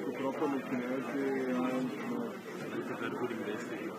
Purtroppo le cinesi hanno cercato di investire.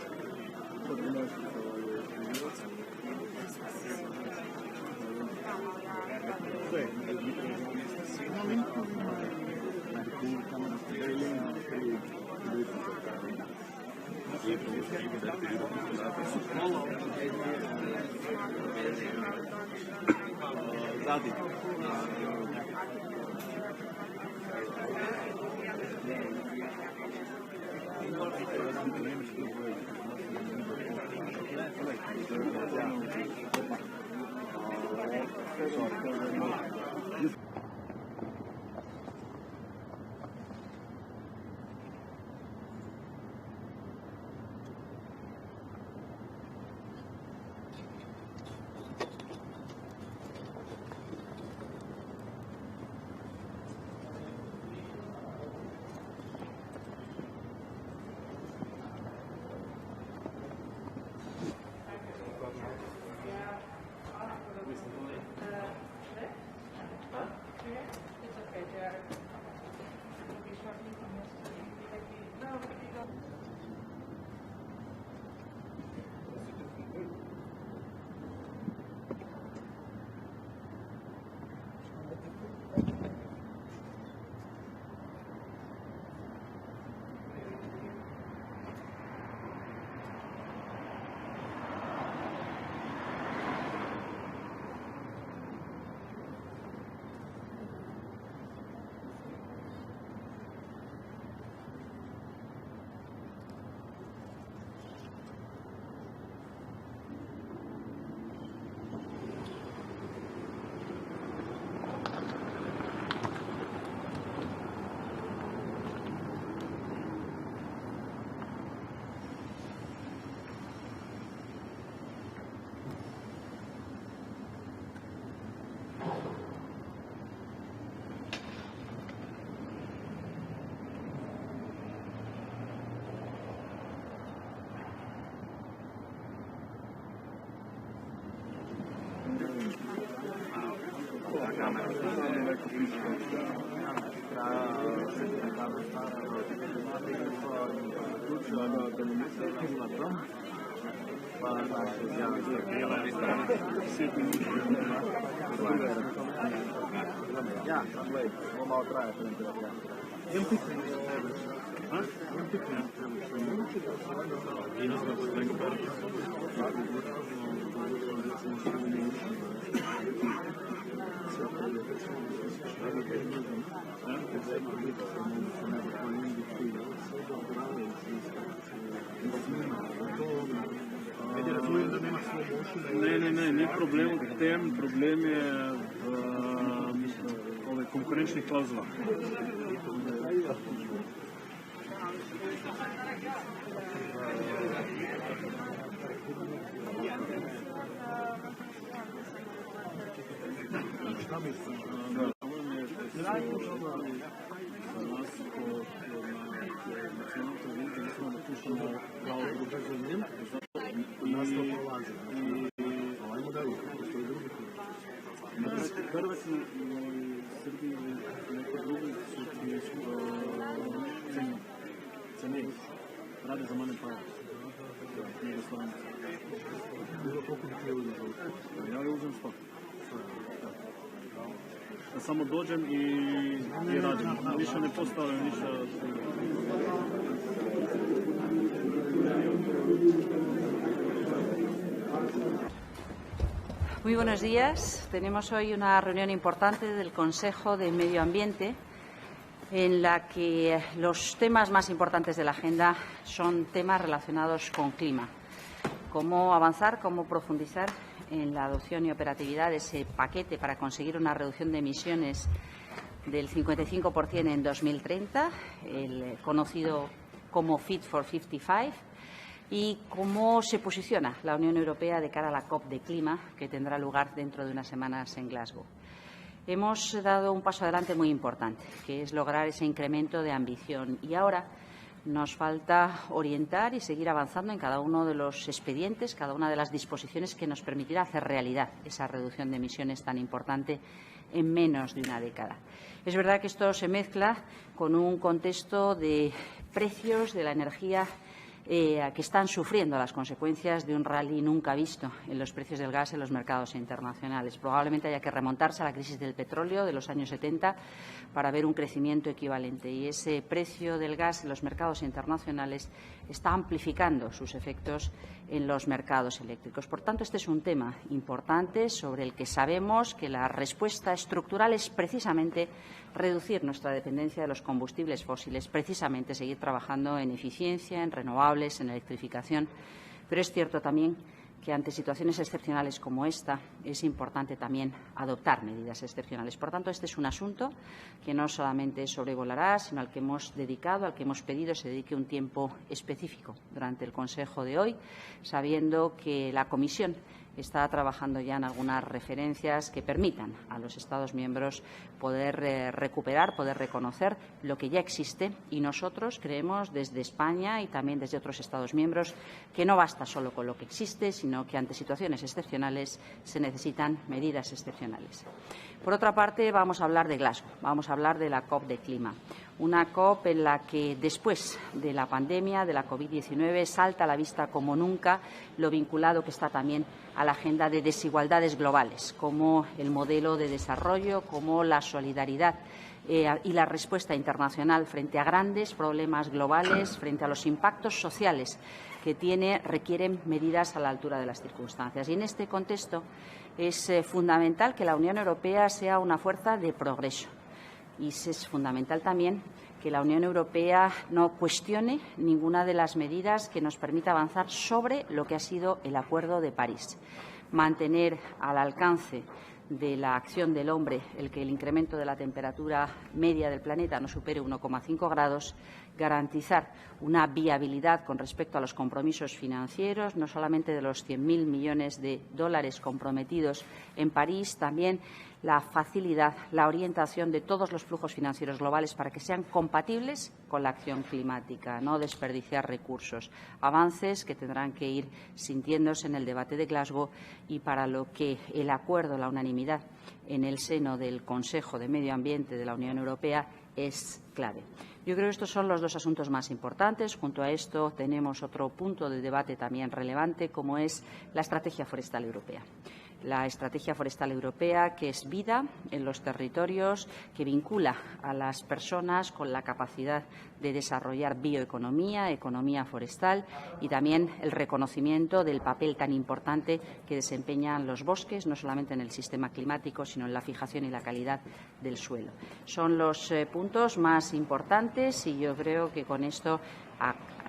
Ne problem v tem, problem je v konkurenčnih klavzulah. Prve su Srbiji neke druge su cenije. Rade za mane para. Ja je uzem 100. Samo dođem i radim. Više ne postavljam, ništa. Muy buenos días. Tenemos hoy una reunión importante del Consejo de Medio Ambiente en la que los temas más importantes de la agenda son temas relacionados con clima. Cómo avanzar, cómo profundizar en la adopción y operatividad de ese paquete para conseguir una reducción de emisiones del 55% en 2030, el conocido como Fit for 55, y cómo se posiciona la Unión Europea de cara a la COP de clima que tendrá lugar dentro de unas semanas en Glasgow. Hemos dado un paso adelante muy importante, que es lograr ese incremento de ambición, y ahora Nos falta orientar y seguir avanzando en cada uno de los expedientes, cada una de las disposiciones que nos permitirá hacer realidad esa reducción de emisiones tan importante en menos de una década. Es verdad que esto se mezcla con un contexto de precios de la energía que están sufriendo las consecuencias de un rally nunca visto en los precios del gas en los mercados internacionales. Probablemente haya que remontarse a la crisis del petróleo de los años 70 para ver un crecimiento equivalente. Y ese precio del gas en los mercados internacionales está amplificando sus efectos en los mercados eléctricos. Por tanto, este es un tema importante sobre el que sabemos que la respuesta estructural es precisamente reducir nuestra dependencia de los combustibles fósiles, precisamente seguir trabajando en eficiencia, en renovables, en electrificación. Pero es cierto también que ante situaciones excepcionales como esta es importante también adoptar medidas excepcionales. Por tanto, este es un asunto que no solamente sobrevolará, sino al que hemos dedicado, al que hemos pedido se dedique un tiempo específico durante el Consejo de hoy, sabiendo que la Comisión está trabajando ya en algunas referencias que permitan a los Estados miembros poder recuperar, poder reconocer lo que ya existe, y nosotros creemos desde España y también desde otros Estados miembros que no basta solo con lo que existe, sino que ante situaciones excepcionales se necesitan medidas excepcionales. Por otra parte, vamos a hablar de Glasgow, vamos a hablar de la COP de clima. Una COP en la que después de la pandemia, de la COVID-19, salta a la vista como nunca lo vinculado que está también a la agenda de desigualdades globales, como el modelo de desarrollo, como la solidaridad y la respuesta internacional frente a grandes problemas globales, frente a los impactos sociales que requieren medidas a la altura de las circunstancias. Y en este contexto es fundamental que la Unión Europea sea una fuerza de progreso. Y es fundamental también que la Unión Europea no cuestione ninguna de las medidas que nos permita avanzar sobre lo que ha sido el Acuerdo de París. Mantener al alcance de la acción del hombre el que el incremento de la temperatura media del planeta no supere 1,5 grados, garantizar una viabilidad con respecto a los compromisos financieros, no solamente de los 100.000 millones de dólares comprometidos en París, también la facilidad, la orientación de todos los flujos financieros globales para que sean compatibles con la acción climática, no desperdiciar recursos. Avances que tendrán que ir sintiéndose en el debate de Glasgow y para lo que el acuerdo, la unanimidad en el seno del Consejo de Medio Ambiente de la Unión Europea es clave. Yo creo que estos son los dos asuntos más importantes. Junto a esto tenemos otro punto de debate también relevante, como es la estrategia forestal europea. La estrategia forestal europea, que es vida en los territorios, que vincula a las personas con la capacidad de desarrollar bioeconomía, economía forestal y también el reconocimiento del papel tan importante que desempeñan los bosques, no solamente en el sistema climático, sino en la fijación y la calidad del suelo. Son los puntos más importantes y yo creo que con esto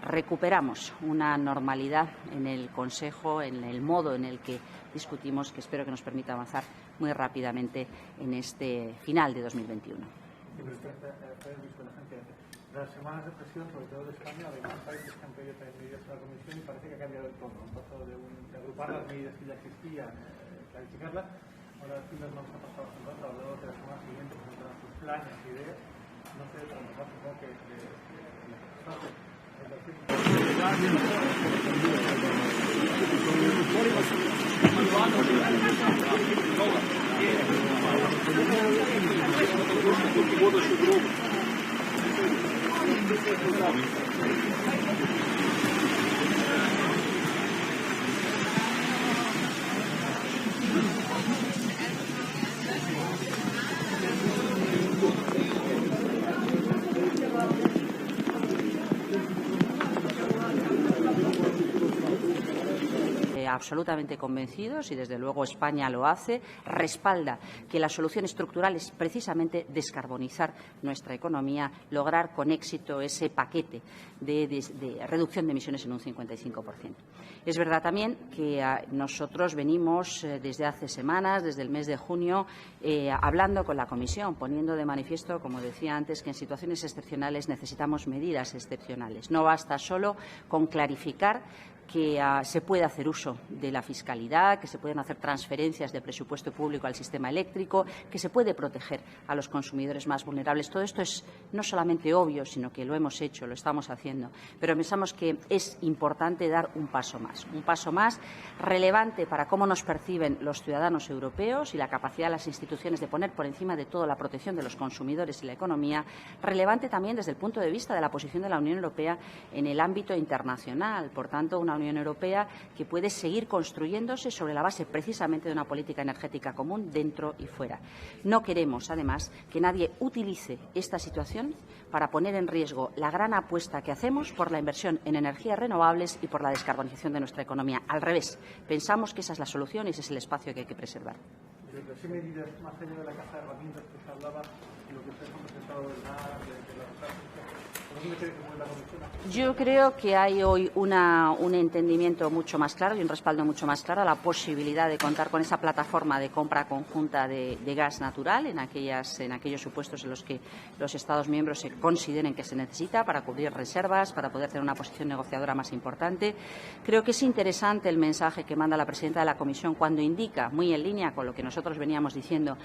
recuperamos una normalidad en el Consejo, en el modo en el que discutimos, que espero que nos permita avanzar muy rápidamente en este final de 2021. Las semanas de presión, sobre todo de España, hay más países que han pedido medidas a la Comisión y parece que ha cambiado el tono. Han pasado de agrupar las medidas que ya existían, clarificarlas. Ahora sí nos vamos a pasar a juntar, luego de la semana siguiente presentarán sus planes e ideas. No sé, supongo que absolutamente convencidos, y desde luego España lo hace, respalda que la solución estructural es precisamente descarbonizar nuestra economía, lograr con éxito ese paquete de reducción de emisiones en un 55%. Es verdad también que nosotros venimos desde hace semanas, desde el mes de junio, hablando con la Comisión, poniendo de manifiesto, como decía antes, que en situaciones excepcionales necesitamos medidas excepcionales. No basta solo con clarificar que se puede hacer uso de la fiscalidad, que se pueden hacer transferencias de presupuesto público al sistema eléctrico, que se puede proteger a los consumidores más vulnerables. Todo esto es no solamente obvio, sino que lo hemos hecho, lo estamos haciendo. Pero pensamos que es importante dar un paso más relevante para cómo nos perciben los ciudadanos europeos y la capacidad de las instituciones de poner por encima de todo la protección de los consumidores y la economía, relevante también desde el punto de vista de la posición de la Unión Europea en el ámbito internacional. Por tanto, una Unión Europea que puede seguir construyéndose sobre la base precisamente de una política energética común dentro y fuera. No queremos, además, que nadie utilice esta situación para poner en riesgo la gran apuesta que hacemos por la inversión en energías renovables y por la descarbonización de nuestra economía. Al revés, pensamos que esa es la solución y ese es el espacio que hay que preservar. ¿Qué medidas, más allá de la caja de herramientas que se hablaba, lo que ustedes han presentado de la Yo creo que hay hoy un entendimiento mucho más claro y un respaldo mucho más claro a la posibilidad de contar con esa plataforma de compra conjunta de gas natural en aquellos supuestos en los que los Estados miembros se consideren que se necesita para cubrir reservas, para poder tener una posición negociadora más importante. Creo que es interesante el mensaje que manda la presidenta de la Comisión cuando indica, muy en línea con lo que nosotros veníamos diciendo,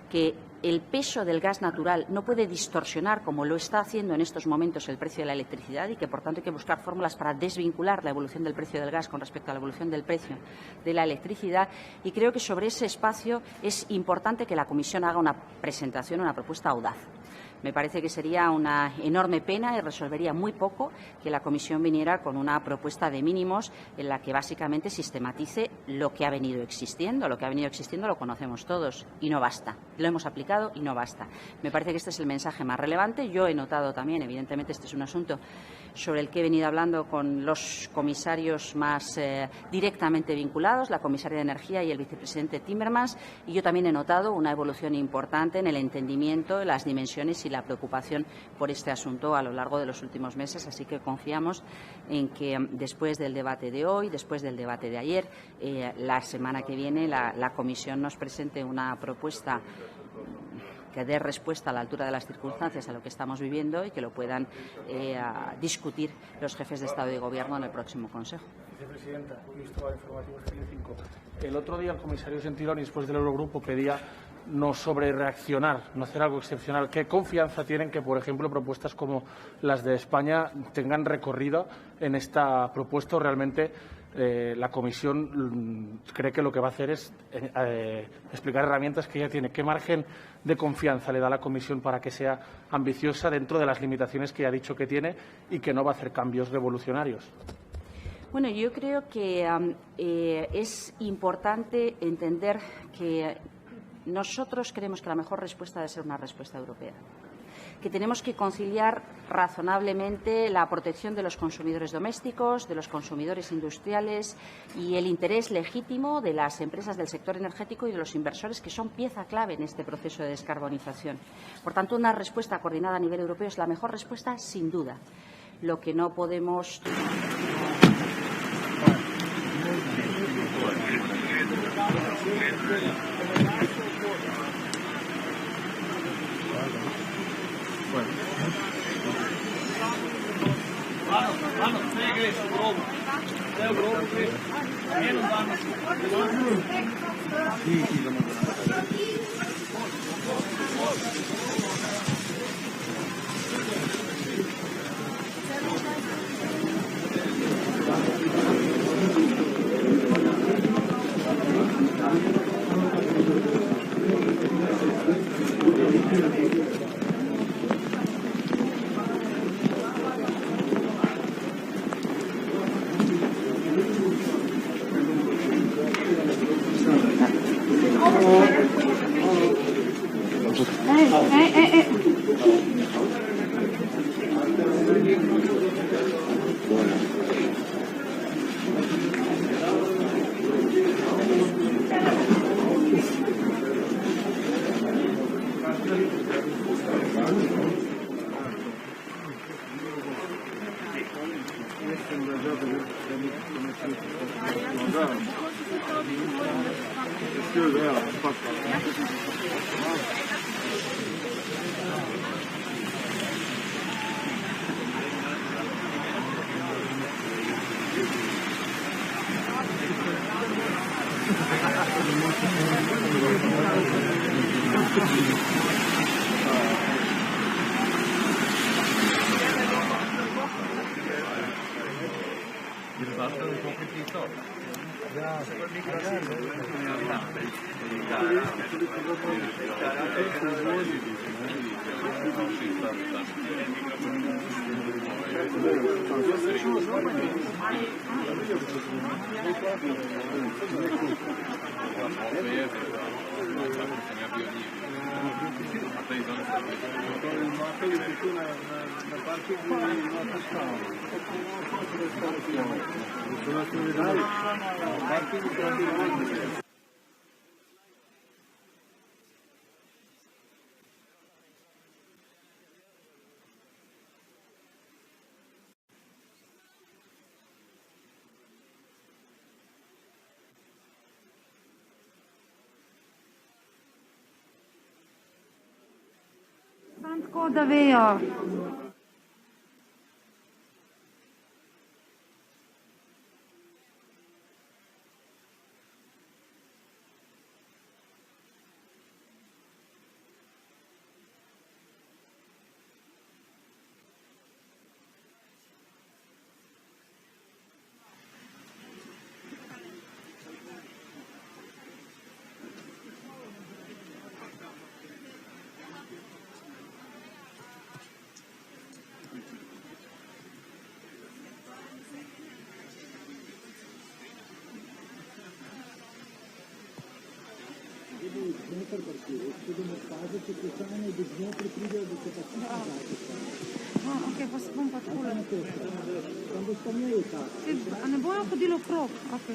que el peso del gas natural no puede distorsionar, como lo está haciendo en estos momentos, el precio de la electricidad y que, por tanto, hay que buscar fórmulas para desvincular la evolución del precio del gas con respecto a la evolución del precio de la electricidad. Y creo que sobre ese espacio es importante que la Comisión haga una presentación, una propuesta audaz. Me parece que sería una enorme pena y resolvería muy poco que la Comisión viniera con una propuesta de mínimos en la que básicamente sistematice lo que ha venido existiendo. Lo que ha venido existiendo lo conocemos todos y no basta. Lo hemos aplicado y no basta. Me parece que este es el mensaje más relevante. Yo he notado también, evidentemente, este es un asunto sobre el que he venido hablando con los comisarios más directamente vinculados, la comisaria de Energía y el vicepresidente Timmermans, y yo también he notado una evolución importante en el entendimiento de las dimensiones y la preocupación por este asunto a lo largo de los últimos meses. Así que confiamos en que después del debate de hoy, después del debate de ayer, la semana que viene la Comisión nos presente una propuesta que dé respuesta a la altura de las circunstancias a lo que estamos viviendo y que lo puedan discutir los jefes de Estado y de Gobierno en el próximo Consejo. Vicepresidenta, Cristóbal, informativos Telecinco. El otro día el comisario Gentiloni, después del Eurogrupo, pedía no sobrereaccionar, no hacer algo excepcional. ¿Qué confianza tienen que, por ejemplo, propuestas como las de España tengan recorrido en esta propuesta o realmente la Comisión cree que lo que va a hacer es explicar herramientas que ya tiene? ¿Qué margen de confianza le da la Comisión para que sea ambiciosa dentro de las limitaciones que ya ha dicho que tiene y que no va a hacer cambios revolucionarios? Bueno, yo creo que es importante entender que nosotros creemos que la mejor respuesta debe ser una respuesta europea, que tenemos que conciliar razonablemente la protección de los consumidores domésticos, de los consumidores industriales y el interés legítimo de las empresas del sector energético y de los inversores, que son pieza clave en este proceso de descarbonización. Por tanto, una respuesta coordinada a nivel europeo es la mejor respuesta, sin duda. Lo que no podemos... Tako da vejo. Ok, pa se bom pa takole. A ne bojo hodili okrog? Ok.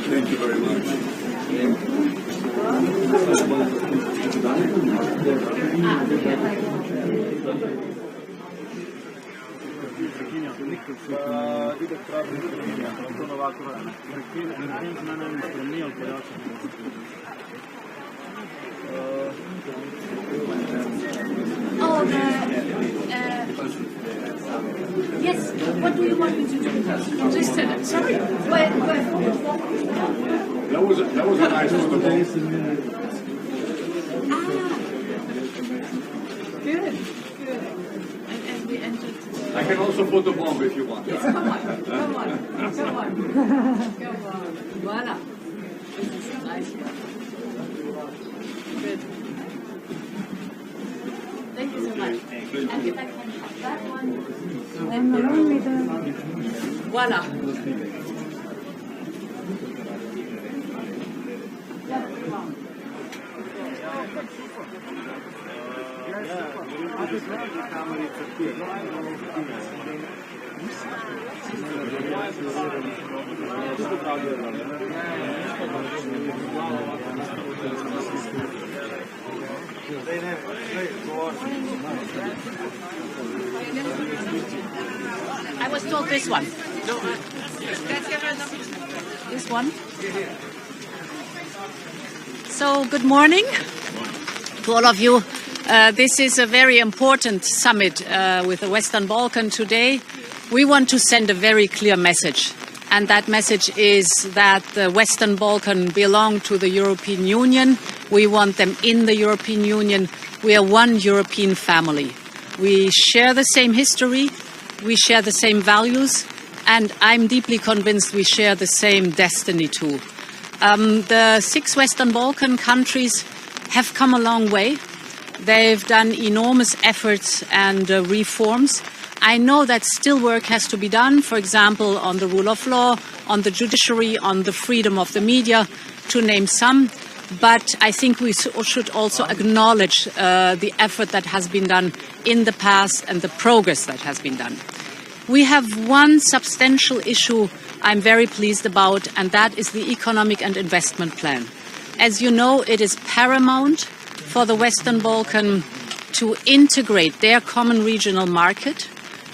Thank you very much. Yes, what do you want me to do? Just tell it. Sorry? Where? That was a nice photo. Good. And we entered. I can also photobomb if you want. Come on. Voila. This is nice. Good. Thank you so much. And if I can have that one, voila. I was told this one. This one. So, good morning to all of you. This is a very important summit with the Western Balkan today. We want to send a very clear message. And that message is that the Western Balkan belong to the European Union. We want them in the European Union. We are one European family. We share the same history. We share the same values. And I'm deeply convinced we share the same destiny too. The 6 Western Balkan countries have come a long way. They've done enormous efforts and reforms. I know that still work has to be done, for example, on the rule of law, on the judiciary, on the freedom of the media, to name some. But I think we should also acknowledge the effort that has been done in the past and the progress that has been done. We have one substantial issue I'm very pleased about, and that is the economic and investment plan. As you know, it is paramount for the Western Balkan to integrate their common regional market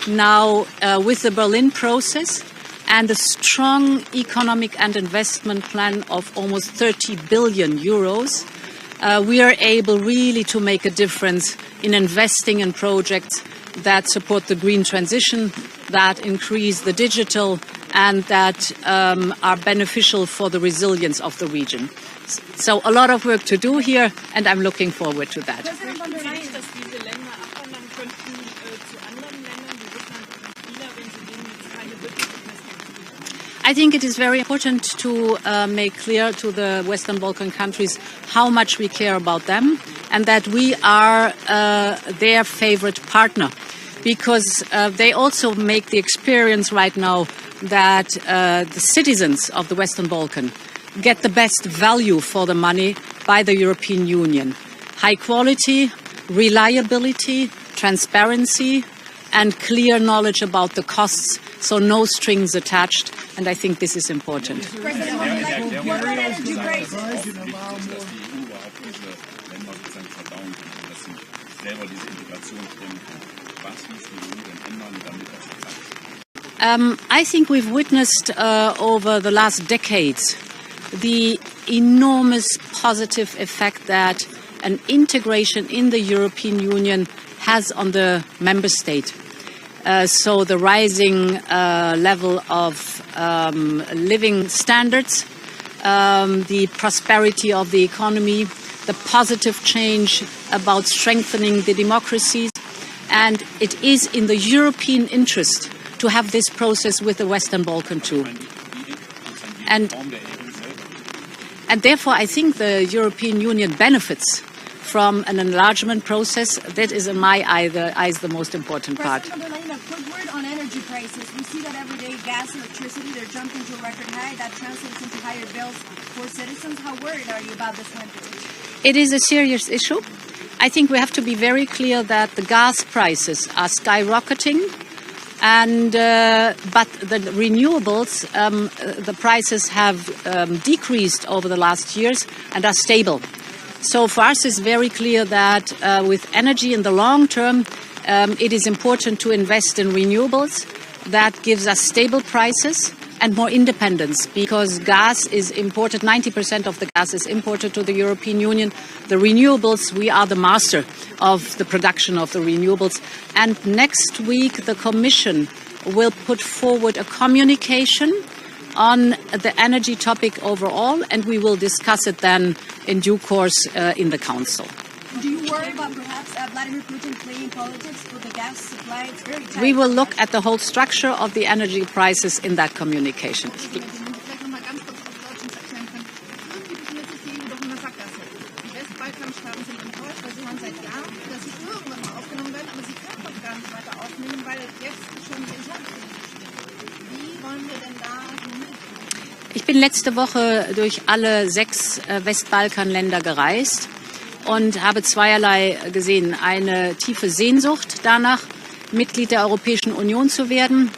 now with the Berlin process and a strong economic and investment plan of almost 30 billion euros. We are able really to make a difference in investing in projects that support the green transition, that increase the digital, and that are beneficial for the resilience of the region. So a lot of work to do here, and I'm looking forward to that. I think it is very important to make clear to the Western Balkan countries how much we care about them and that we are their favorite partner, because they also make the experience right now that the citizens of the Western Balkan get the best value for the money by the European Union. High quality, reliability, transparency, and clear knowledge about the costs, so no strings attached, and I think this is important. I think we've witnessed over the last decades the enormous positive effect that an integration in the European Union has on the member state. So the rising level of living standards, the prosperity of the economy, the positive change about strengthening the democracies, and it is in the European interest to have this process with the Western Balkan too. And therefore I think the European Union benefits from an enlargement process. That is, in my eyes, the most important part. President von der Leyen, a quick word on energy prices. We see that every day gas, electricity, they're jumping to a record high. That translates into higher bills for citizens. How worried are you about this winter? It is a serious issue. I think we have to be very clear that the gas prices are skyrocketing, and but the renewables, the prices have decreased over the last years and are stable. So for us, it's very clear that with energy in the long term, it is important to invest in renewables. That gives us stable prices and more independence, because gas is imported. 90% of the gas is imported to the European Union. The renewables, we are the master of the production of the renewables. And next week, the Commission will put forward a communication on the energy topic overall, and we will discuss it then in due course in the Council. Do you worry about perhaps Vladimir Putin playing politics with the gas supply? It's very tight. We will look at the whole structure of the energy prices in that communication. Ich bin letzte Woche durch alle 6 Westbalkanländer gereist und habe zweierlei gesehen. Eine tiefe Sehnsucht danach, Mitglied der Europäischen Union zu werden,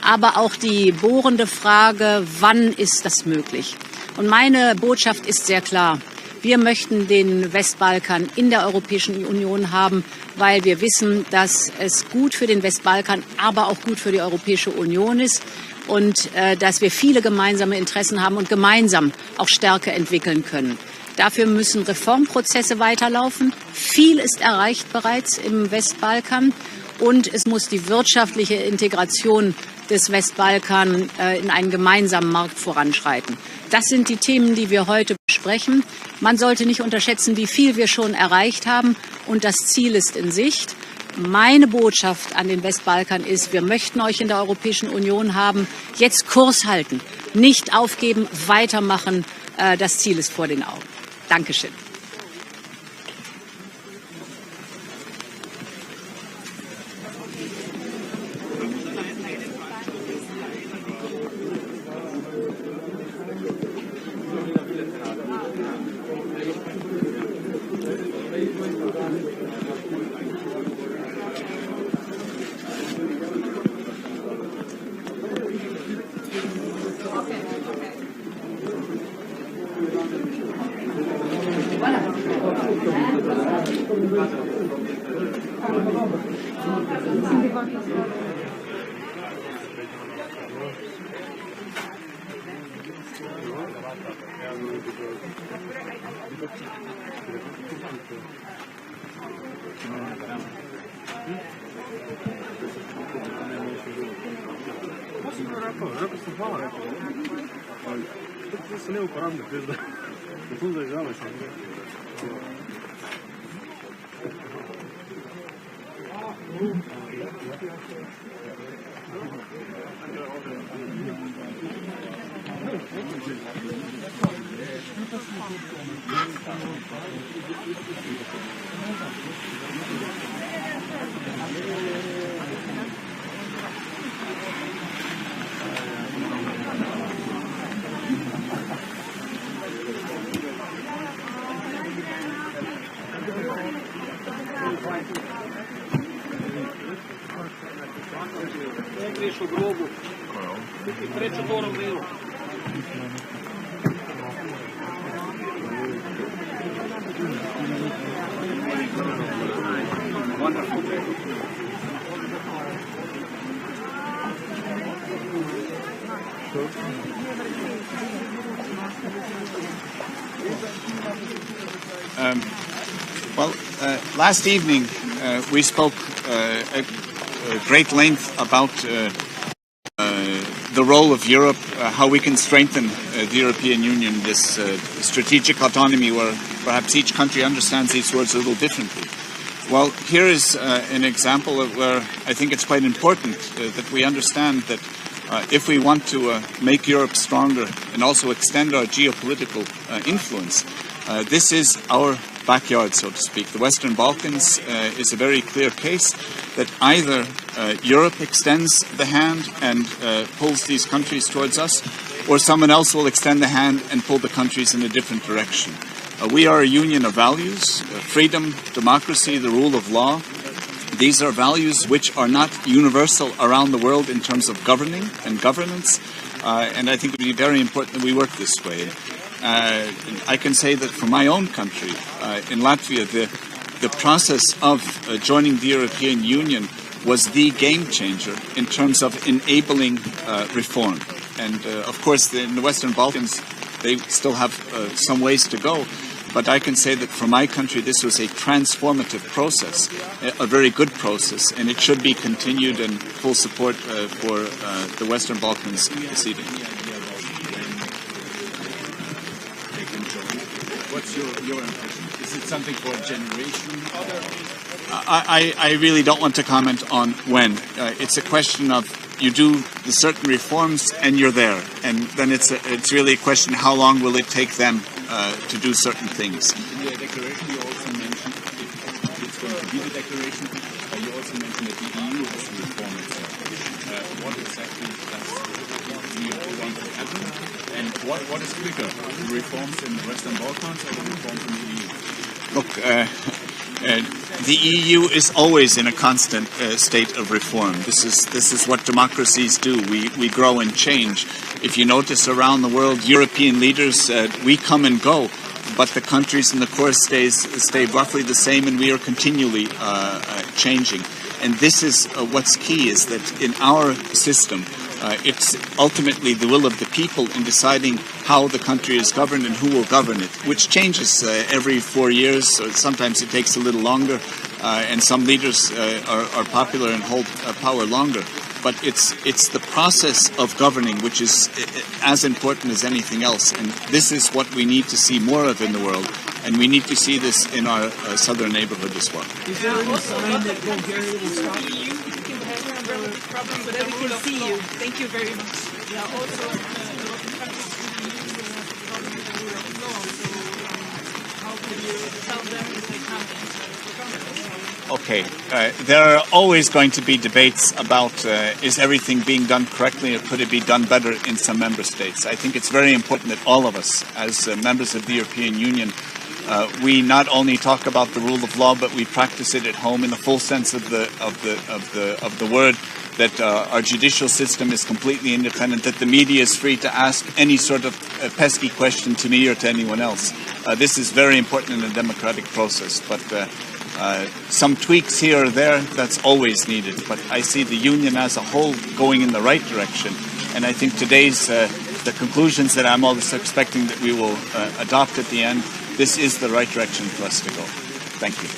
aber auch die bohrende Frage, wann ist das möglich? Und meine Botschaft ist sehr klar. Wir möchten den Westbalkan in der Europäischen Union haben, weil wir wissen, dass es gut für den Westbalkan, aber auch gut für die Europäische Union ist und dass wir viele gemeinsame Interessen haben und gemeinsam auch Stärke entwickeln können. Dafür müssen Reformprozesse weiterlaufen. Viel ist erreicht bereits im Westbalkan und es muss die wirtschaftliche Integration des Westbalkan in einen gemeinsamen Markt voranschreiten. Das sind die Themen, die wir heute besprechen. Man sollte nicht unterschätzen, wie viel wir schon erreicht haben, und das Ziel ist in Sicht. Meine Botschaft an den Westbalkan ist, wir möchten euch in der Europäischen Union haben. Jetzt Kurs halten, nicht aufgeben, weitermachen. Das Ziel ist vor den Augen. Dankeschön. Last evening we spoke at great length about the role of Europe, how we can strengthen the European Union, this strategic autonomy where perhaps each country understands these words a little differently. Well, here is an example of where I think it's quite important that we understand that if we want to make Europe stronger and also extend our geopolitical influence, this is our backyard, so to speak. The Western Balkans is a very clear case that either Europe extends the hand and pulls these countries towards us, or someone else will extend the hand and pull the countries in a different direction. We are a union of values, freedom, democracy, the rule of law. These are values which are not universal around the world in terms of governing and governance, and I think it would be very important that we work this way. I can say that for my own country, in Latvia, the process of joining the European Union was the game changer in terms of enabling reform. And of course, in the Western Balkans, they still have some ways to go. But I can say that for my country, this was a transformative process, a very good process, and it should be continued and full support for the Western Balkans this evening. What's your impression? Is it something for a generation? I really don't want to comment on when. It's a question of you do the certain reforms and you're there, and then it's really a question how long will it take them to do certain things. In the declaration you also mentioned, if it's going to be the declaration, you also mentioned that the EU has to reform itself. What exactly does you want to happen? And what is quicker, the reforms in the Western Balkans or the reforms in the EU? Look, the EU is always in a constant state of reform. This is what democracies do. We grow and change. If you notice around the world, European leaders, we come and go, but the countries in the core stay roughly the same, and we are continually changing. And this is what's key, is that in our system, it's ultimately the will of the people in deciding how the country is governed and who will govern it, which changes every 4 years. Or sometimes it takes a little longer, and some leaders are popular and hold power longer. But it's the process of governing which is as important as anything else. And this is what we need to see more of in the world. And we need to see this in our southern neighborhood as well. Is there any sign that Bulgaria will stop? Problem, but we can see you. Thank you very much. Yeah, also, how can you tell them if they can't? Okay, there are always going to be debates about is everything being done correctly or could it be done better in some member states. I think it's very important that all of us, as members of the European Union, we not only talk about the rule of law, but we practice it at home in the full sense of the word. That our judicial system is completely independent, that the media is free to ask any sort of pesky question to me or to anyone else. This is very important in a democratic process, but some tweaks here or there, that's always needed. But I see the Union as a whole going in the right direction. And I think today's, the conclusions that I'm also expecting that we will adopt at the end, this is the right direction for us to go. Thank you.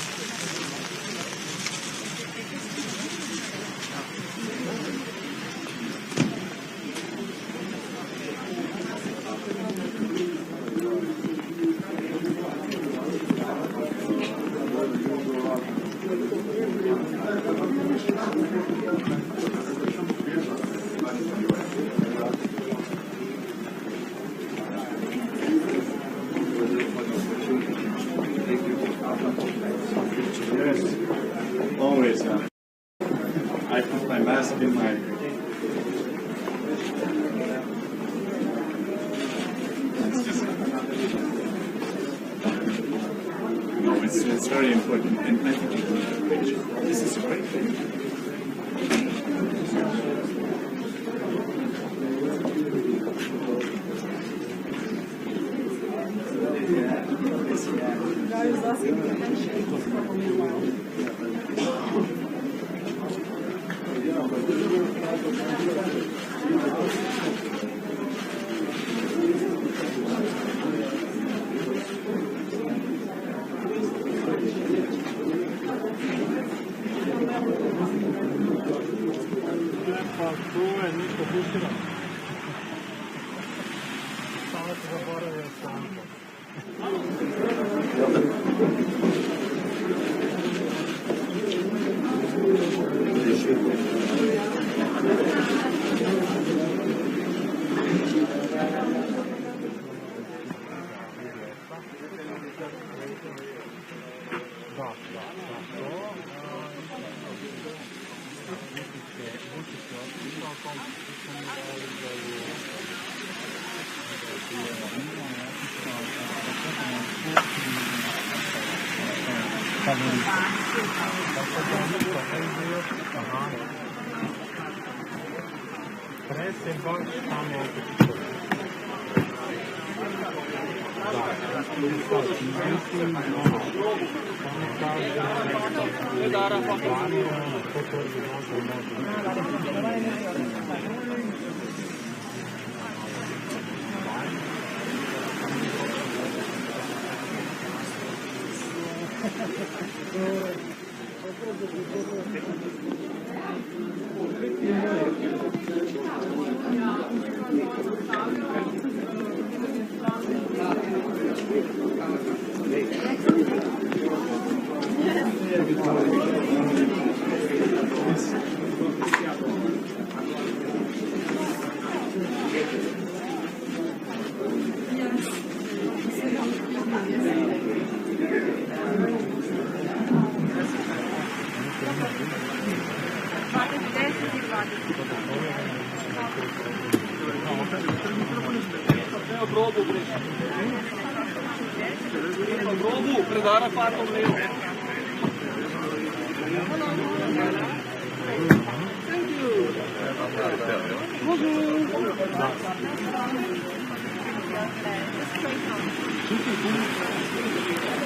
Always. I put my mask in my... No, it's very important, and I think this is a great thing.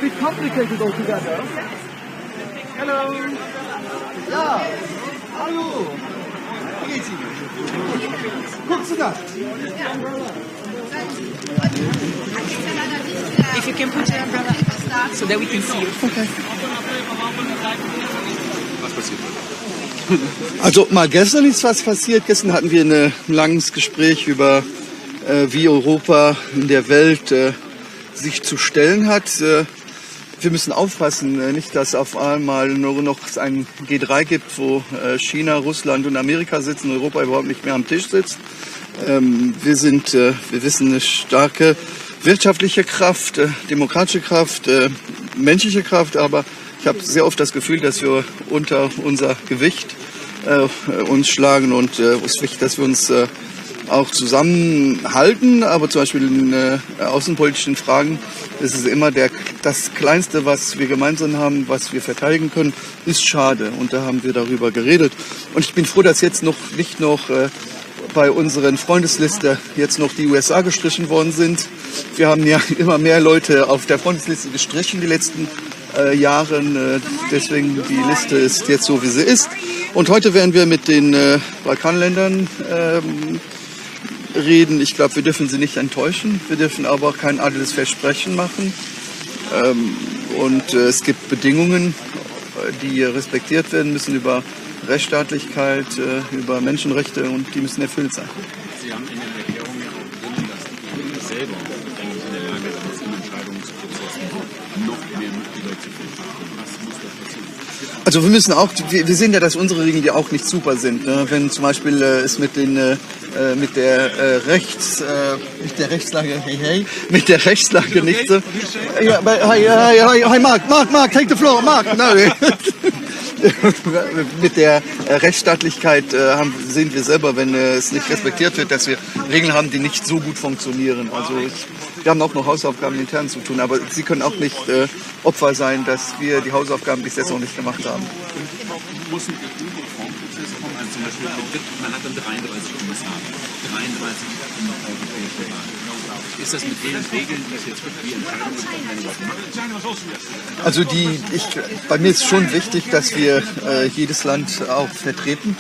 Bit complicated altogether. Hello. Ja. Hallo. Wie geht's Ihnen? Guckst du da? If you can put your umbrella so that we can see you. Okay. Also mal gestern ist was passiert. Gestern hatten wir ein langes Gespräch über wie Europa in der Welt sich zu stellen hat. Wir müssen aufpassen, nicht, dass auf einmal nur noch ein G3 gibt, wo China, Russland und Amerika sitzen, Europa überhaupt nicht mehr am Tisch sitzt. Wir wissen, eine starke wirtschaftliche Kraft, demokratische Kraft, menschliche Kraft, aber ich habe sehr oft das Gefühl, dass wir unter unser Gewicht uns schlagen und es ist wichtig, dass wir uns auch zusammenhalten, aber zum Beispiel in außenpolitischen Fragen ist es immer das Kleinste, was wir gemeinsam haben, was wir verteidigen können, ist schade. Und da haben wir darüber geredet. Und ich bin froh, dass jetzt nicht noch bei unseren Freundesliste jetzt noch die USA gestrichen worden sind. Wir haben ja immer mehr Leute auf der Freundesliste gestrichen die letzten Jahren. Deswegen die Liste ist jetzt so, wie sie ist. Und heute werden wir mit den Balkanländern reden. Ich glaube, wir dürfen sie nicht enttäuschen. Wir dürfen aber auch kein adles Versprechen machen. Und es gibt Bedingungen, die respektiert werden müssen über Rechtsstaatlichkeit, über Menschenrechte und die müssen erfüllt sein. Sie haben in der Erklärung ja auch drin, dass die EU selber eigentlich in der Lage ist, im Entscheidungsprozess noch mehr Mitglieder zu finden. Was muss da passieren? Also wir müssen auch, wir sehen ja, dass unsere Regeln ja auch nicht super sind. Ne? Wenn zum Beispiel es mit der Rechtslage nicht so. Hi, Mark, take the floor, Mark. No. Mit der Rechtsstaatlichkeit sehen wir selber, wenn es nicht respektiert wird, dass wir Regeln haben, die nicht so gut funktionieren. Also wir haben auch noch Hausaufgaben intern zu tun, aber sie können auch nicht Opfer sein, dass wir die Hausaufgaben bis jetzt noch nicht gemacht haben. Muss ein EU-Reformprozess kommen? Also zum Beispiel, man hat dann 33 Kommissare, 33 im Europäischen Rat. Ist das mit den Regeln, die es jetzt gibt, wie Entscheidungen machen? Also bei mir ist schon wichtig, dass wir jedes Land auch vertreten.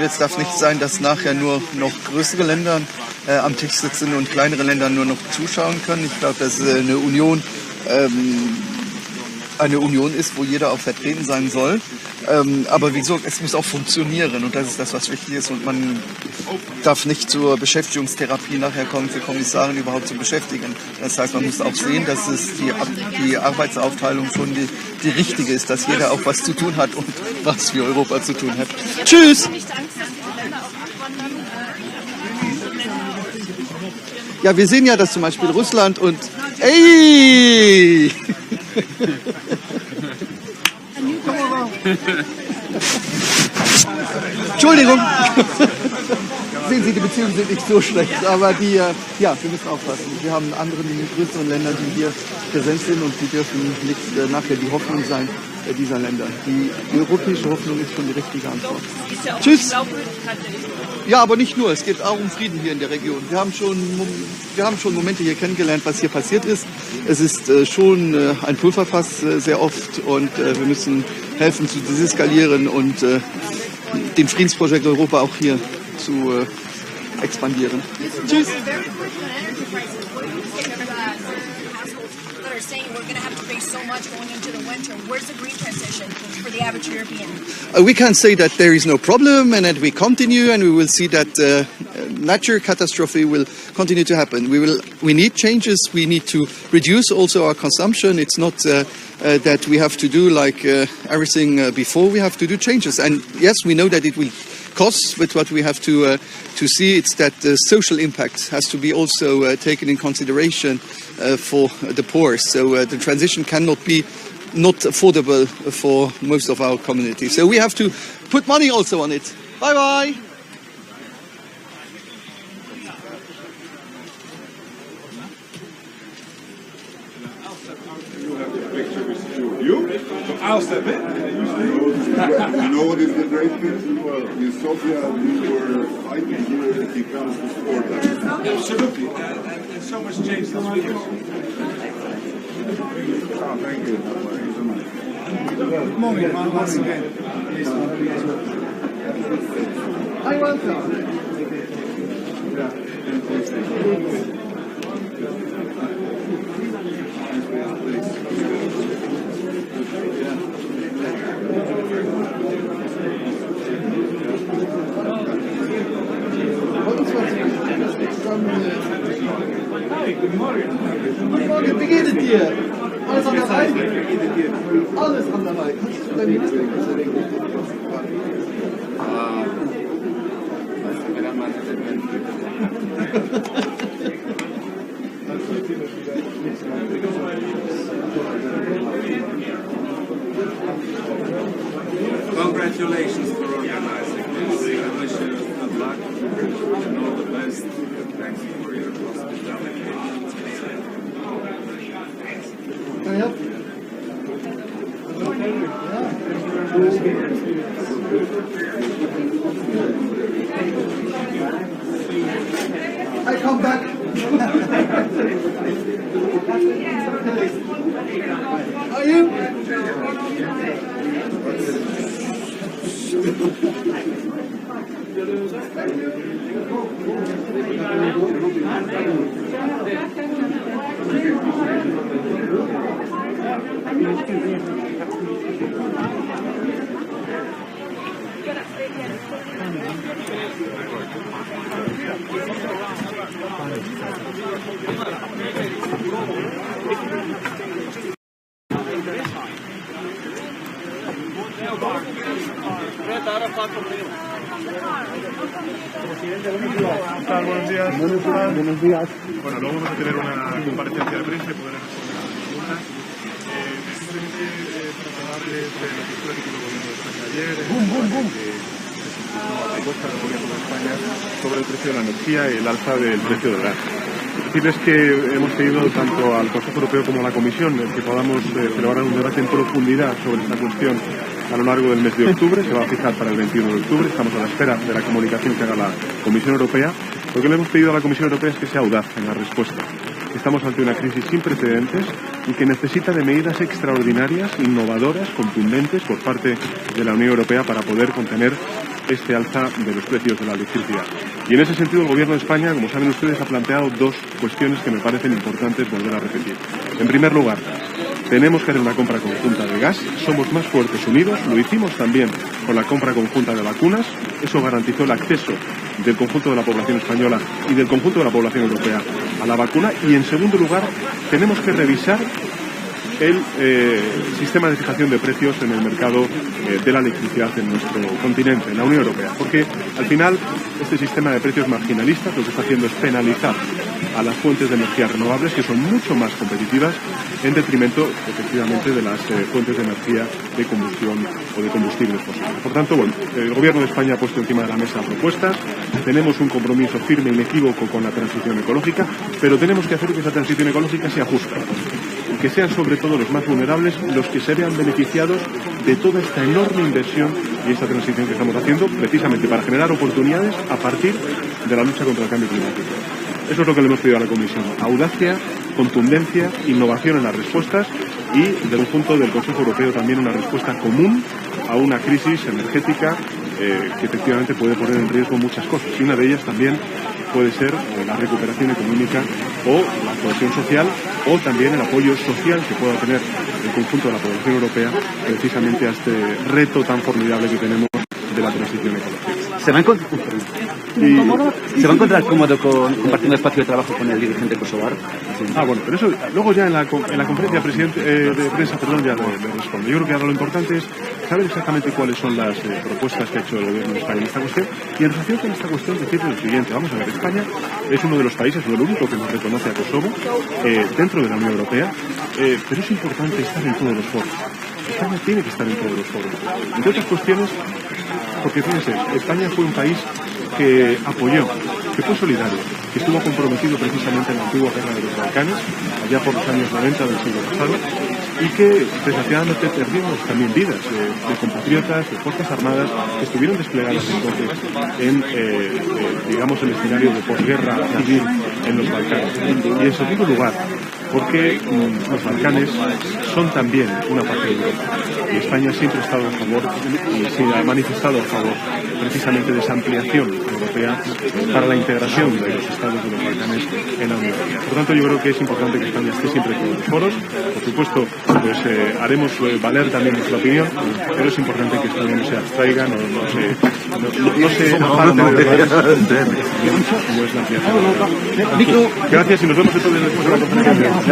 Es darf nicht sein, dass nachher nur noch größere Länder am Tisch sitzen und kleinere Länder nur noch zuschauen können. Ich glaube, dass eine Union ist, wo jeder auch vertreten sein soll. Aber wie gesagt, es muss auch funktionieren und das ist das, was wichtig ist. Und man darf nicht zur Beschäftigungstherapie nachher kommen, für Kommissaren überhaupt zu beschäftigen. Das heißt, man muss auch sehen, dass es die Arbeitsaufteilung schon die richtige ist, dass jeder auch was zu tun hat und was für Europa zu tun hat. Tschüss! Ja, wir sehen ja, dass zum Beispiel Russland und... Ey! Entschuldigung. Sehen Sie, die Beziehungen sind nicht so schlecht, aber wir müssen aufpassen. Wir haben andere, die größeren Länder, die hier präsent sind und die dürfen nicht nachher die Hoffnung sein dieser Länder. Die europäische Hoffnung ist schon die richtige Antwort. Tschüss. Ja, aber nicht nur. Es geht auch um Frieden hier in der Region. Wir haben schon Momente hier kennengelernt, was hier passiert ist. Es ist schon ein Pulverfass sehr oft und wir müssen helfen zu deseskalieren und dem Friedensprojekt Europa auch hier zu expandieren. Tschüss. We can say that there is no problem and that we continue and we will see that natural catastrophe will continue to happen. We need changes. We need to reduce also our consumption. It's not that we have to do like everything before. We have to do changes. And yes, we know that it will cost, but what we have to see is that the social impact has to be also taken in consideration for the poor. So the transition cannot be not affordable for most of our community. So we have to put money also on it. Bye bye. I'll step in. You know what is the great thing? Well, in Sofia, we were fighting here if he comes to sport. Absolutely. And so much changed this week. Oh, thank you. Thank you so much. Good morning, man. Once again. Hi, welcome. Guten Morgen. Guten Morgen, wie geht es dir? Alles an der Reihe? Alles an der Reihe. Kannst du dein Lieblingsding Congratulations for organizing this. I wish you good luck and all the best. Thank you for your hospitality. Ja. Buenos días. Bueno, luego vamos a tener una comparecencia de prensa y poder responder a las preguntas. Simplemente trasladarles la postura que tuvo el gobierno de España ayer, la propuesta del gobierno de España sobre el precio de la energía y el alza del precio del gas. Decirles que hemos pedido tanto al Consejo Europeo como a la Comisión que podamos celebrar un debate en profundidad sobre esta cuestión a lo largo del mes de octubre. Se va a fijar para el 21 de octubre. Estamos a la espera de la comunicación que haga la Comisión Europea. Lo que le hemos pedido a la Comisión Europea es que sea audaz en la respuesta. Estamos ante una crisis sin precedentes y que necesita de medidas extraordinarias, innovadoras, contundentes por parte de la Unión Europea para poder contener este alza de los precios de la electricidad. Y en ese sentido el Gobierno de España, como saben ustedes, ha planteado dos cuestiones que me parecen importantes volver a repetir. En primer lugar, tenemos que hacer una compra conjunta de gas, somos más fuertes unidos, lo hicimos también con la compra conjunta de vacunas, eso garantizó el acceso del conjunto de la población española y del conjunto de la población europea a la vacuna. Y en segundo lugar, tenemos que revisar el sistema de fijación de precios en el mercado de la electricidad en nuestro continente, en la Unión Europea, porque al final este sistema de precios marginalistas lo que está haciendo es penalizar a las fuentes de energía renovables, que son mucho más competitivas, en detrimento efectivamente de las fuentes de energía de combustión o de combustibles fósiles. Por tanto, bueno, el Gobierno de España ha puesto encima de la mesa propuestas, tenemos un compromiso firme e inequívoco con la transición ecológica, pero tenemos que hacer que esa transición ecológica sea justa, y que sean sobre todo los más vulnerables los que se vean beneficiados de toda esta enorme inversión y esta transición que estamos haciendo, precisamente para generar oportunidades a partir de la lucha contra el cambio climático. Eso es lo que le hemos pedido a la Comisión: audacia, contundencia, innovación en las respuestas y, del conjunto del Consejo Europeo, también una respuesta común a una crisis energética que efectivamente puede poner en riesgo muchas cosas, y una de ellas también puede ser la recuperación económica o la cohesión social, o también el apoyo social que pueda tener el conjunto de la población europea precisamente a este reto tan formidable que tenemos de la transición ecológica. ¿Se va a encontrar cómodo compartiendo espacio de trabajo con el dirigente kosovar? Bueno, pero eso luego ya en la conferencia de prensa, ya le respondo. Yo creo que ahora lo importante es saber exactamente cuáles son las propuestas que ha hecho el Gobierno de España en esta cuestión, y en relación con esta cuestión decirle lo siguiente: vamos a ver, España es uno de los países, o el único, que nos reconoce a Kosovo dentro de la Unión Europea, pero es importante estar en todos los foros. España tiene que estar en todos los foros, entre otras cuestiones porque, fíjense, España fue un país que apoyó, que fue solidario, que estuvo comprometido precisamente en la antigua guerra de los Balcanes, allá por los años 90 del siglo pasado, y que desgraciadamente perdimos también vidas de compatriotas, de fuerzas armadas que estuvieron desplegadas entonces en, digamos, el escenario de posguerra civil en los Balcanes. Y en segundo lugar, porque los Balcanes son también una parte de Europa, y España siempre ha estado a favor y se ha manifestado a favor precisamente de esa ampliación europea para la integración de los estados de los Balcanes en la Unión Europea. Por tanto, yo creo que es importante que España esté siempre en todos los foros. Por supuesto, pues haremos valer también nuestra opinión, pero es importante que España no se abstraiga, no se aparte de verdad, como es la ampliación. Gracias, y nos vemos entonces después de la conferencia.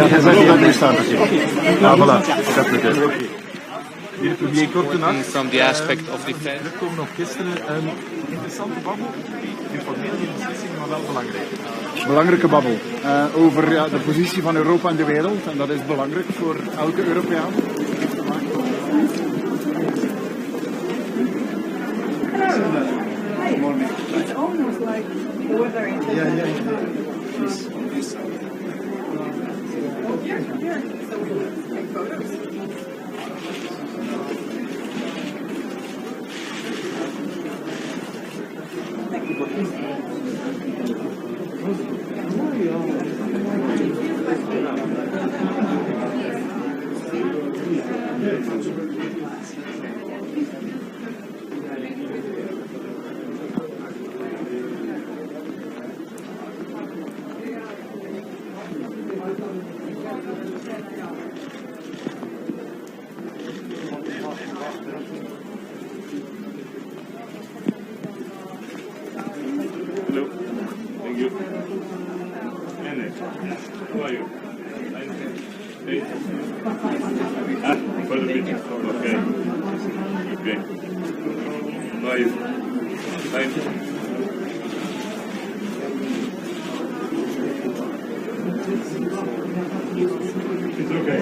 From the aspect of defense. Belangrijke babbel over de positie van Europa in de wereld, en dat is belangrijk voor elke Europeaan. It's almost like weather in Here. So we will take photos. You? Ene. Who are you? Hey. Ah, for the meeting. Okay. Okay. Who are you? Fine. It's okay.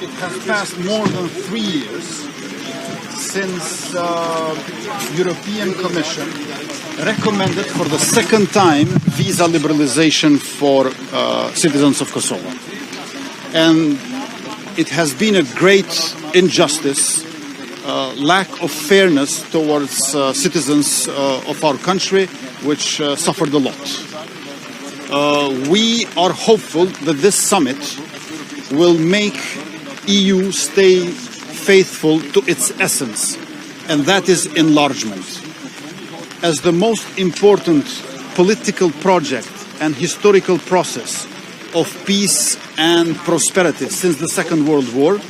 It has passed more than 3 years since European Commission recommended for the second time visa liberalization for citizens of Kosovo. And it has been a great injustice, lack of fairness towards citizens of our country, which suffered a lot. We are hopeful that this summit will make EU stay faithful to its essence, and that is enlargement. As the most important political project and historical process of peace and prosperity since the Second World War,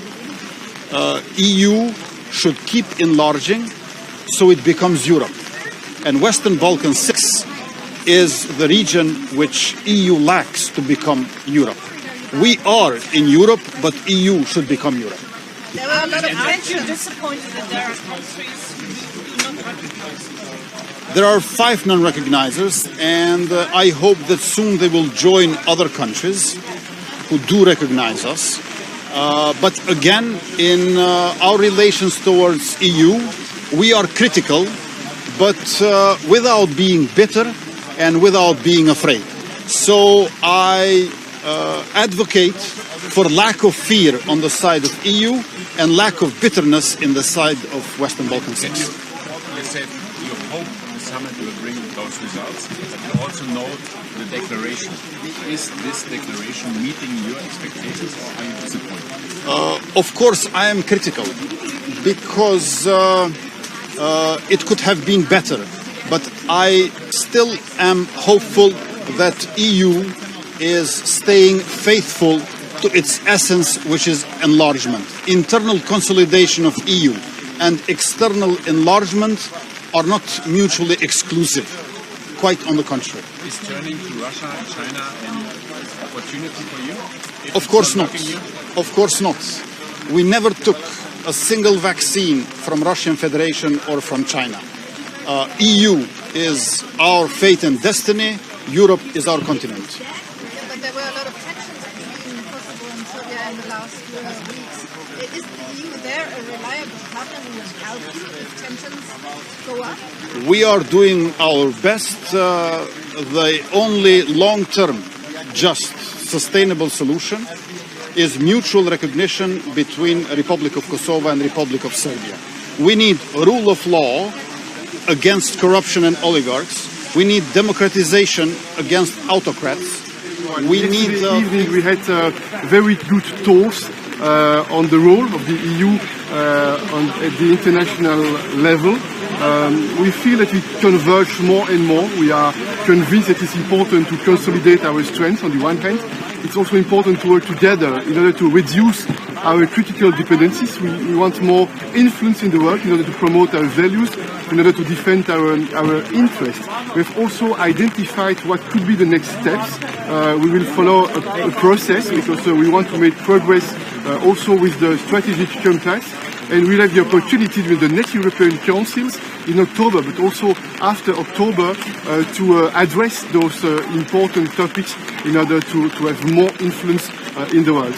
EU should keep enlarging so it becomes Europe. And Western Balkan 6 is the region which EU lacks to become Europe. We are in Europe, but EU should become Europe. There are a lot of tensions. Disappointed that there are countries who do not recognize. There are 5 non-recognizers, and I hope that soon they will join other countries who do recognize us. But again, in our relations towards EU, we are critical, but without being bitter and without being afraid. So I advocate for lack of fear on the side of EU and lack of bitterness in the side of Western Balkan 6. You said you hope the summit will bring those results, but you also know the declaration. Is this declaration meeting your expectations, or are you disappointed? Of course, I am critical because it could have been better, but I still am hopeful that EU is staying faithful to its essence, which is enlargement. Internal consolidation of EU and external enlargement are not mutually exclusive, quite on the contrary. Is turning to Russia and China an opportunity for you? Of course not. Of course not. We never took a single vaccine from Russian Federation or from China. EU is our fate and destiny. Europe is our continent. But there were a lot of tensions between Kosovo and Serbia in the last weeks. Is the EU there a reliable partner who will help you if tensions go up? We are doing our best. The only long-term, just, sustainable solution is mutual recognition between Republic of Kosovo and Republic of Serbia. We need rule of law against corruption and oligarchs. We need democratization against autocrats. We need. Evening we had very good talks on the role of the EU at the international level. We feel that we converge more and more. We are convinced that it's important to consolidate our strengths on the one hand. It's also important to work together in order to reduce our critical dependencies. We want more influence in the world in order to promote our values, in order to defend our interests. We've also identified what could be the next steps. We will follow a process because we want to make progress also with the strategic compass. And we'll have the opportunity during the next European Councils in October, but also after October, to address those important topics in order to have more influence in the world.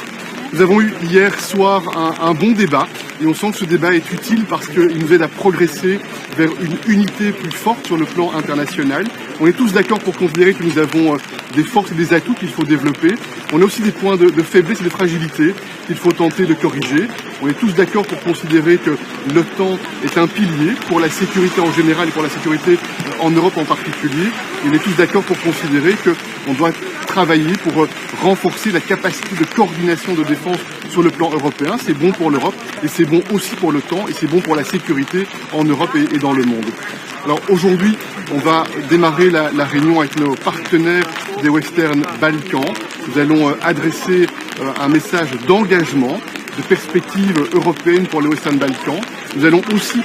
Nous avons eu hier soir un bon débat et on sent que ce débat est utile parce qu'il nous aide à progresser vers une unité plus forte sur le plan international. On est tous d'accord pour considérer que nous avons des forces et des atouts qu'il faut développer. On a aussi des points de faiblesse et de fragilité qu'il faut tenter de corriger. On est tous d'accord pour considérer que l'OTAN est un pilier pour la sécurité en général et pour la sécurité en Europe en particulier. Et on est tous d'accord pour considérer qu'on doit travailler pour renforcer la capacité de coordination de défense sur le plan européen. C'est bon pour l'Europe et c'est bon aussi pour l'OTAN et c'est bon pour la sécurité en Europe et dans le monde. Alors aujourd'hui, on va démarrer la réunion avec nos partenaires des Western Balkans. Nous allons adresser un message d'engagement, de perspective européenne pour les Western Balkans. Nous allons aussi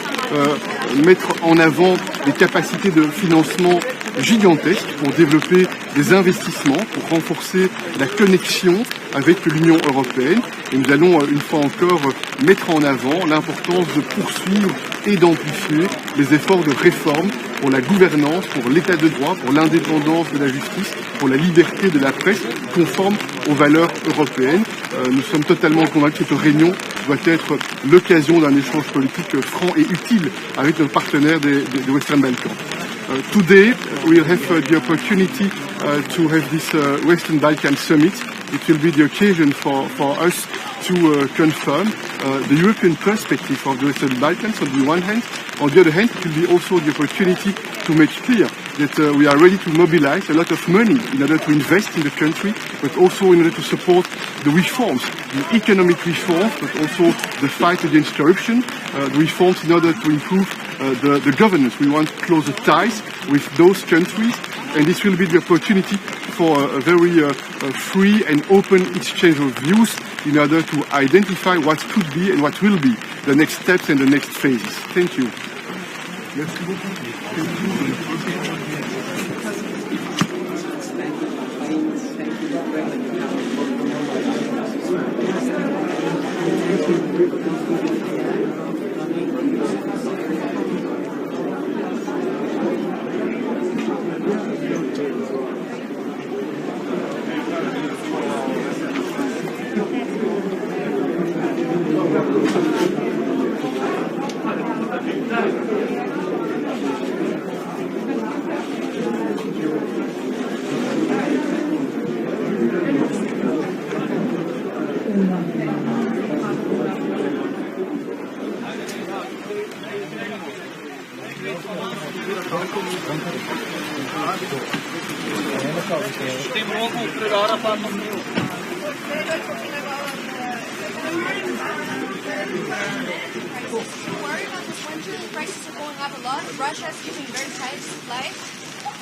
mettre en avant des capacités de financement gigantesques pour développer des investissements, pour renforcer la connexion avec l'Union européenne. Et nous allons une fois encore mettre en avant l'importance de poursuivre et d'amplifier les efforts de réforme pour la gouvernance, pour l'état de droit, pour l'indépendance de la justice, pour la liberté de la presse, conforme aux valeurs européennes. Nous sommes totalement convaincus que cette réunion doit être l'occasion d'un échange politique franc et utile avec nos partenaires des Western Balkans. Today, we'll have the opportunity to have this Western Balkan Summit. It will be the occasion for us to confirm the European perspective of the Western Balkans on the one hand. On the other hand, it will be also the opportunity to make clear that we are ready to mobilize a lot of money in order to invest in the country, but also in order to support the reforms, the economic reforms, but also the fight against corruption, the reforms in order to improve the governance. We want closer ties with those countries, and this will be the opportunity for a very free and open exchange of views in order to identify what could be and what will be the next steps and the next phases. Thank you. Merci beaucoup.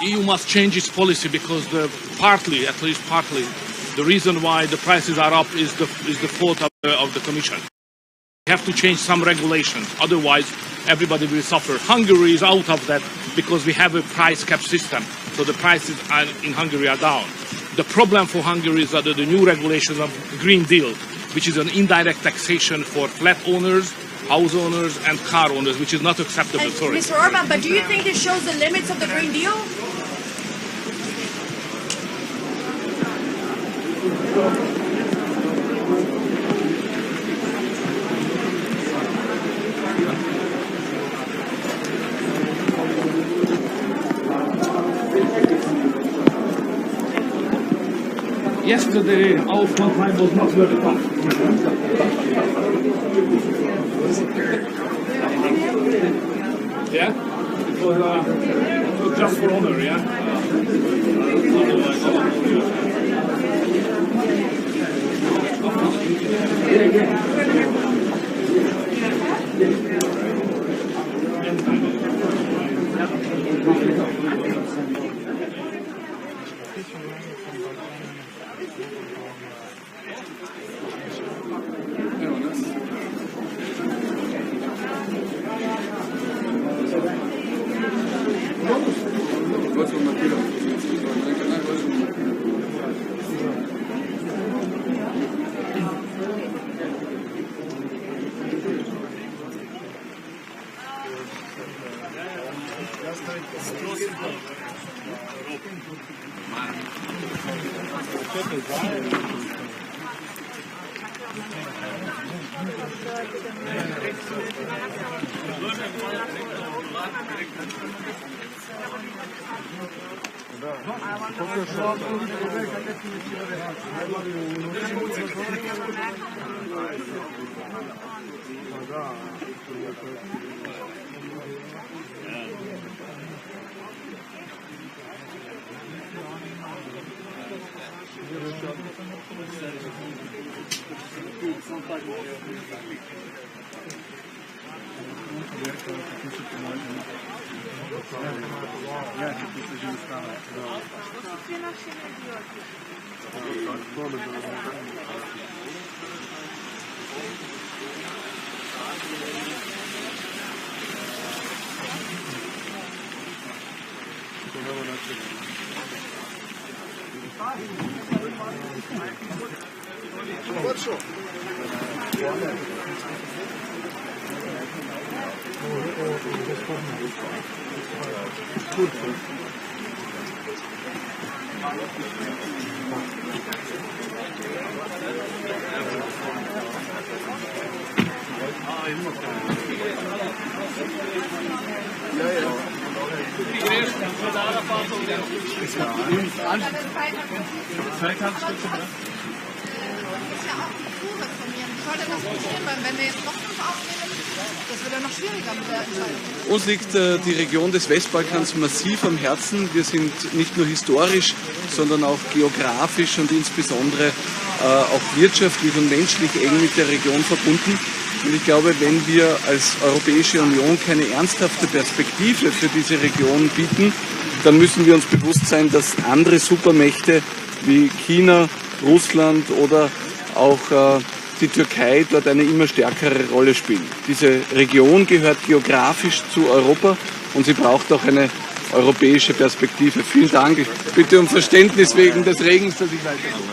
EU must change its policy because partly, at least partly, the reason why the prices are up is the fault of the Commission. We have to change some regulations, otherwise everybody will suffer. Hungary is out of that because we have a price cap system, so the prices in Hungary are down. The problem for Hungary is that the new regulations of the Green Deal, which is an indirect taxation for flat owners, house owners and car owners, which is not acceptable. And Sorry. Mr. Orban, but do you think this shows the limits of the Green Deal? Yesterday, our front line was not very tough. Yeah? It was just for honor, yeah? Uns liegt die Region des Westbalkans massiv am Herzen. Wir sind nicht nur historisch, sondern auch geografisch und insbesondere auch wirtschaftlich und menschlich eng mit der Region verbunden. Und ich glaube, wenn wir als Europäische Union keine ernsthafte Perspektive für diese Region bieten, dann müssen wir uns bewusst sein, dass andere Supermächte wie China, Russland oder auch die Türkei dort eine immer stärkere Rolle spielen. Diese Region gehört geografisch zu Europa und sie braucht auch eine europäische Perspektive. Vielen Dank. Ich bitte um Verständnis wegen des Regens, dass ich weiterkomme.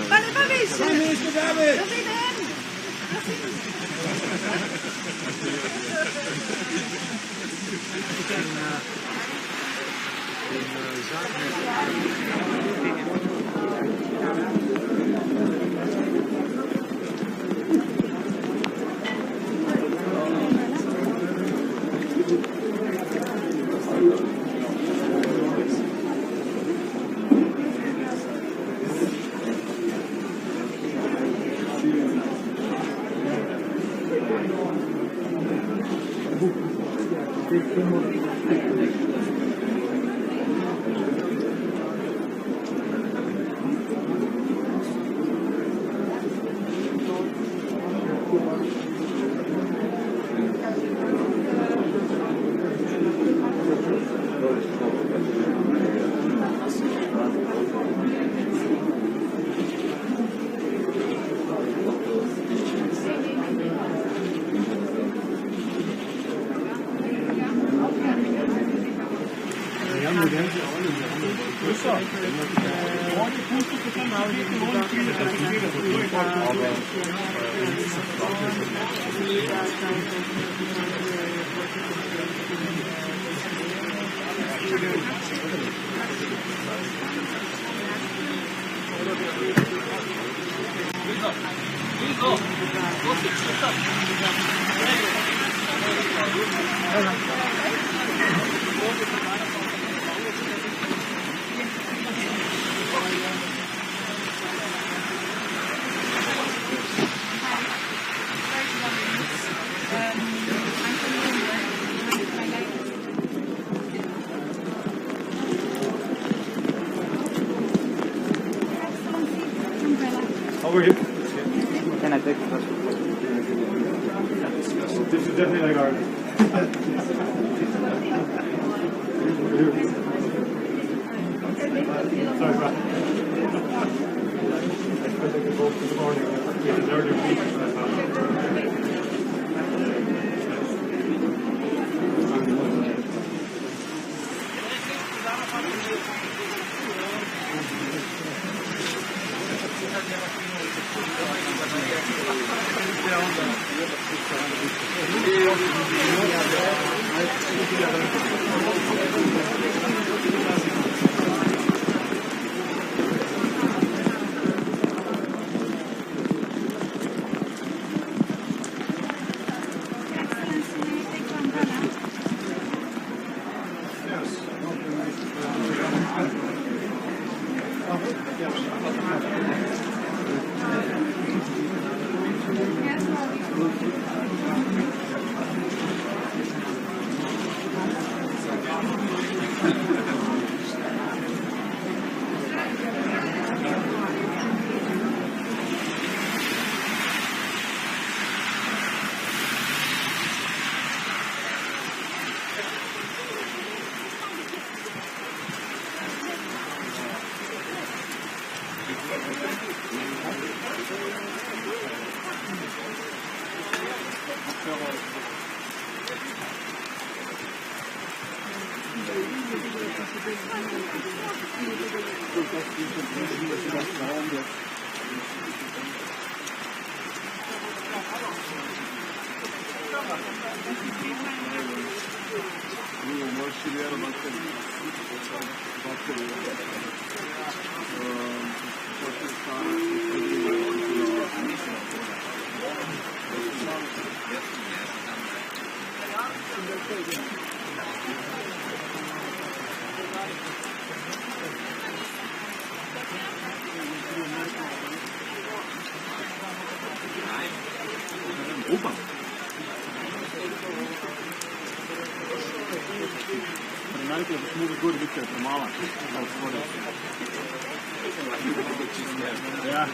How are you? Can I take the first? This is definitely like our. Sorry, Brad. I suppose I could go this morning. We had an earlier meeting. Ja.